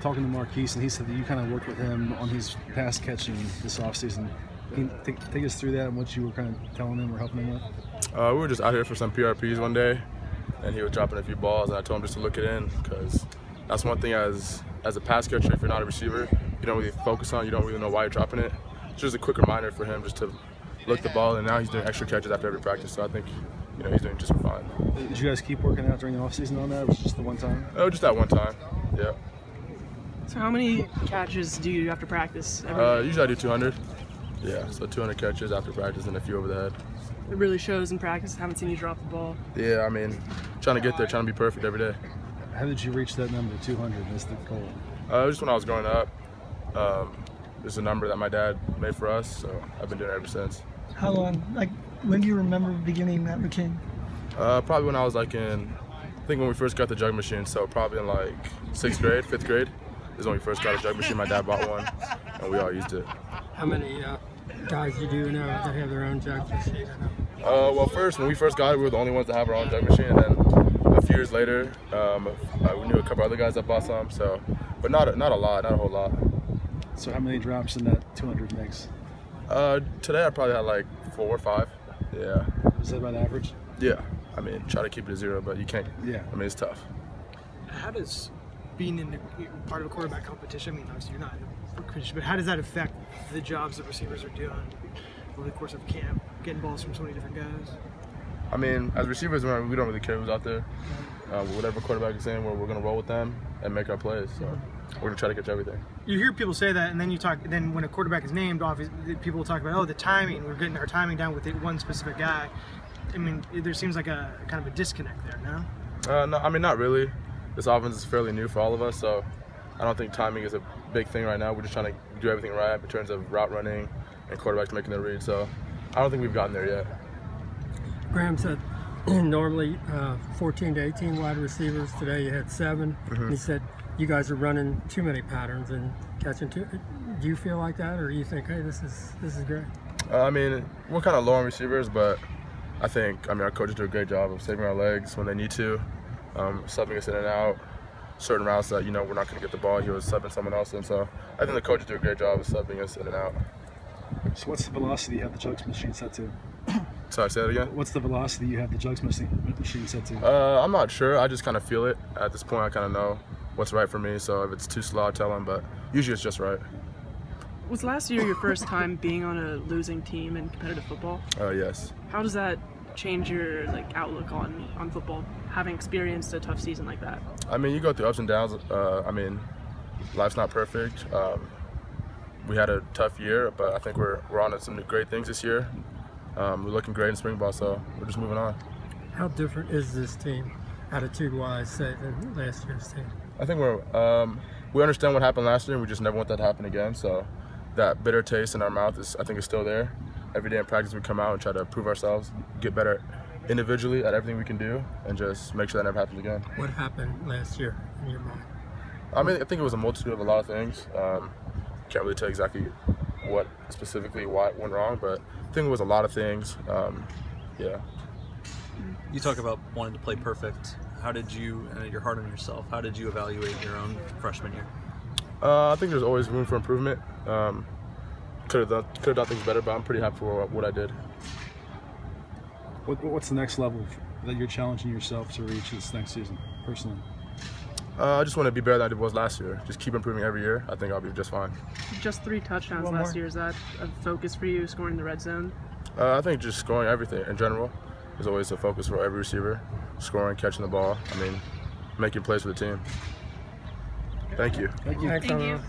talking to Marquise, and he said that you kind of worked with him on his pass catching this offseason. Can you take us through that and what you were kind of telling him or helping him with? We were just out here for some PRPs one day, and he was dropping a few balls, and I told him just to look it in, because that's one thing as a pass catcher, if you're not a receiver, you don't really focus on, you don't really know why you're dropping it. It's just a quick reminder for him just to look the ball, and now he's doing extra catches after every practice, so I think he's doing just fine. Did you guys keep working out during the offseason on that, or was it just the one time? Oh, just that one time, yeah. So how many catches do you do after practice? Usually I do 200. Yeah, so 200 catches after practice and a few over the head. It really shows in practice. I haven't seen you drop the ball. Yeah, I mean, trying to get there, trying to be perfect every day. How did you reach that number, 200? That's the goal. Just when I was growing up. It's a number that my dad made for us, so I've been doing it ever since. How long? Like, when do you remember beginning that routine? Probably when I was like I think when we first got the jug machine, so probably in like 6th grade, 5th grade is when we first got a jug machine. My dad bought one, and we all used it. How many guys you do know that have their own jug machine? Well, when we first got it, we were the only ones that have our own jug machine, and then a few years later, we knew a couple other guys that bought some. So, but not a lot, not a whole lot. So how many drops in that 200 mix? Today I probably had like 4 or 5. Yeah. Is that about average? Yeah. I mean, try to keep it to 0, but you can't. Yeah. I mean, it's tough. How does being in part of a quarterback competition, I mean, obviously you're not in the competition, but how does that affect the jobs that receivers are doing over the course of camp, getting balls from so many different guys? I mean, as receivers, we don't really care who's out there. Whatever quarterback is saying, we're going to roll with them and make our plays. So we're going to try to catch everything. You hear people say that, and then when a quarterback is named, people will talk about, oh, the timing. We're getting our timing down with one specific guy. I mean, there seems like a kind of a disconnect there, no? No, I mean, not really. This offense is fairly new for all of us, so I don't think timing is a big thing right now. We're just trying to do everything right in terms of route running and quarterbacks making their reads. So I don't think we've gotten there yet. Graham said normally 14 to 18 wide receivers. Today you had 7. He said you guys are running too many patterns and catching too. Do you feel like that, or do you think, hey, this is great? I mean, we're kind of low on receivers, but I mean, our coaches do a great job of saving our legs when they need to, subbing us in and out. Certain routes that we're not going to get the ball, he was subbing someone else in. So I think the coaches do a great job of subbing us in and out. So what's the velocity you have the jugs machine set to? Sorry, say that again? What's the velocity you have the jugs machine set to? I'm not sure. I just kind of feel it. At this point, I kind of know what's right for me. So if it's too slow, I'll tell him. But usually it's just right. Was last year your first time being on a losing team in competitive football? Yes. How does that change your outlook on football, having experienced a tough season like that? I mean, you go through ups and downs. I mean, life's not perfect. We had a tough year, but I think we're on to some great things this year. We're looking great in spring ball, so we're just moving on. How different is this team, attitude-wise, say, than last year's team? I think we understand what happened last year, and we just never want that to happen again. So that bitter taste in our mouth is still there. Every day in practice, we come out and try to prove ourselves, get better individually at everything we can do, and just make sure that never happens again. What happened last year in your mind? I mean, I think it was a multitude of a lot of things. Can't really tell exactly what specifically why it went wrong, but I think it was a lot of things. Yeah. You talk about wanting to play perfect. How did you, you're hard on yourself, how did you evaluate your own freshman year? I think there's always room for improvement. Could have done things better, but I'm pretty happy for what I did. What's the next level that you're challenging yourself to reach this next season, personally? I just want to be better than I was last year. Just keep improving every year. I think I'll be just fine. Just 3 touchdowns last year. Is that a focus for you, scoring the red zone? I think just scoring everything in general is always a focus for every receiver. Scoring, catching the ball. I mean, making plays for the team. Thank you. Thank you. Thank you.